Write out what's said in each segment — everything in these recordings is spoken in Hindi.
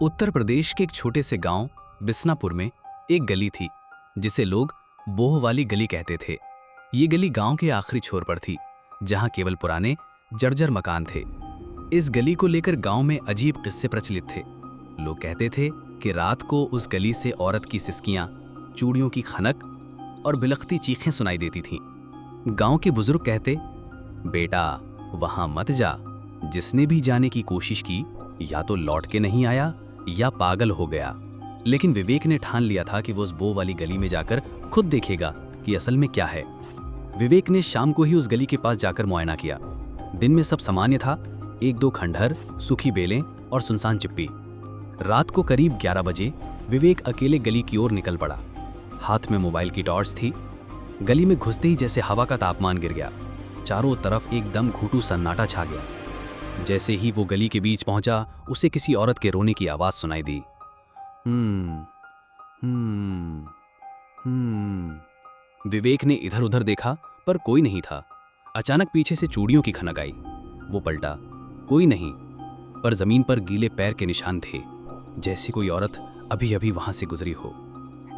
उत्तर प्रदेश के एक छोटे से गांव बिसनापुर में एक गली थी जिसे लोग बोह वाली गली कहते थे। ये गली गांव के आखिरी छोर पर थी जहां केवल पुराने जर्जर मकान थे। इस गली को लेकर गांव में अजीब किस्से प्रचलित थे। लोग कहते थे कि रात को उस गली से औरत की सिसकियां, चूड़ियों की खनक और बिलखती चीखें सुनाई देती थीं। गांव के बुजुर्ग कहते, बेटा वहां मत जा, जिसने भी जाने की कोशिश की या तो लौट के नहीं आया या पागल हो गया। लेकिन विवेक ने ठान लिया था कि वो उस बो वाली गली में जाकर खुद देखेगा कि असल में क्या है। विवेक ने शाम को ही उस गली के पास जाकर मुआयना किया। दिन में सब सामान्य था, एक दो खंडहर, सूखी बेलें और सुनसान चिप्पी। रात को करीब 11 बजे विवेक अकेले गली की ओर निकल पड़ा। हाथ में मोबाइल की टॉर्च थी। गली में घुसते ही जैसे हवा का तापमान गिर गया। चारों तरफ एकदम घुटू सन्नाटा छा गया। जैसे ही वो गली के बीच पहुंचा, उसे किसी औरत के रोने की आवाज सुनाई दी। विवेक ने इधर उधर देखा पर कोई नहीं था। अचानक पीछे से चूड़ियों की खनक आई। वो पलटा, कोई नहीं, पर जमीन पर गीले पैर के निशान थे, जैसे कोई औरत अभी अभी वहां से गुजरी हो।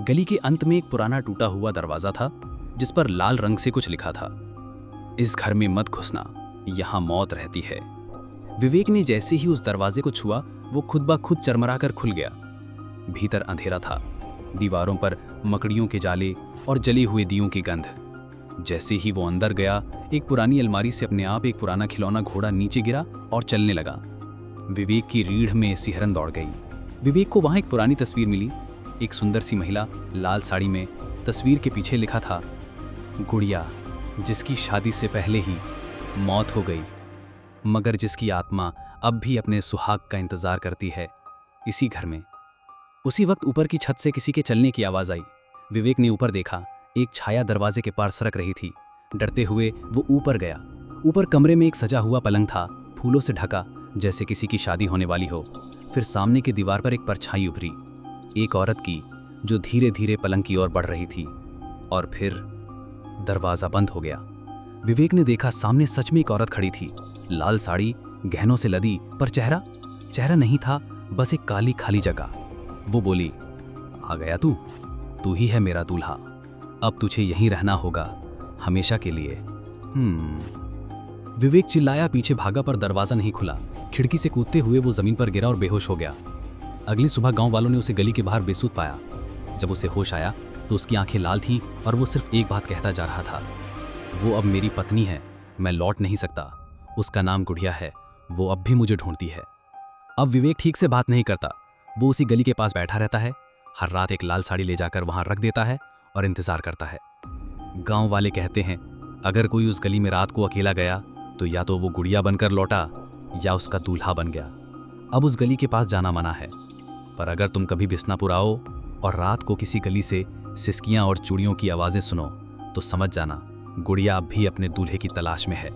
गली के अंत में एक पुराना टूटा हुआ दरवाजा था जिस पर लाल रंग से कुछ लिखा था, इस घर में मत घुसना, यहां मौत रहती है। विवेक ने जैसे ही उस दरवाजे को छुआ, वो खुद ब खुद चरमराकर खुल गया। भीतर अंधेरा था, दीवारों पर मकड़ियों के जाले और जली हुए दियों की गंध। जैसे ही वो अंदर गया, एक पुरानी अलमारी से अपने आप एक पुराना खिलौना घोड़ा नीचे गिरा और चलने लगा। विवेक की रीढ़ में सिहरन दौड़ गई। विवेक को वहां एक पुरानी तस्वीर मिली, एक सुंदर सी महिला लाल साड़ी में। तस्वीर के पीछे लिखा था, गुड़िया जिसकी शादी से पहले ही मौत हो गई, मगर जिसकी आत्मा अब भी अपने सुहाग का इंतजार करती है इसी घर में। उसी वक्त ऊपर की छत से किसी के चलने की आवाज आई। विवेक ने ऊपर देखा, एक छाया दरवाजे के पार सरक रही थी। डरते हुए वो ऊपर गया। ऊपर कमरे में एक सजा हुआ पलंग था, फूलों से ढका, जैसे किसी की शादी होने वाली हो। फिर सामने की दीवार पर एक परछाई उभरी, एक औरत की, जो धीरे धीरे पलंग की ओर बढ़ रही थी। और फिर दरवाजा बंद हो गया। विवेक ने देखा, सामने सच में एक औरत खड़ी थी, लाल साड़ी, गहनों से लदी, पर चेहरा नहीं था, बस एक काली खाली जगह। वो बोली, आ गया तू ही है मेरा दूल्हा, अब तुझे यहीं रहना होगा हमेशा के लिए। विवेक चिल्लाया, पीछे भागा पर दरवाजा नहीं खुला। खिड़की से कूदते हुए वो जमीन पर गिरा और बेहोश हो गया। अगली सुबह गांव वालों ने उसे गली के बाहर बेसुध पाया। जब उसे होश आया तो उसकी आंखें लाल थीं और वो सिर्फ एक बात कहता जा रहा था, वो अब मेरी पत्नी है, मैं लौट नहीं सकता। उसका नाम गुड़िया है, वो अब भी मुझे ढूंढती है। अब विवेक ठीक से बात नहीं करता। वो उसी गली के पास बैठा रहता है, हर रात एक लाल साड़ी ले जाकर वहां रख देता है और इंतजार करता है। गांव वाले कहते हैं, अगर कोई उस गली में रात को अकेला गया तो या तो वो गुड़िया बनकर लौटा या उसका दूल्हा बन गया। अब उस गली के पास जाना मना है, पर अगर तुम कभी बिसनापुर आओ और रात को किसी गली से सिसकियां और चूड़ियों की आवाजें सुनो तो समझ जाना, गुड़िया अब भी अपने दूल्हे की तलाश में है।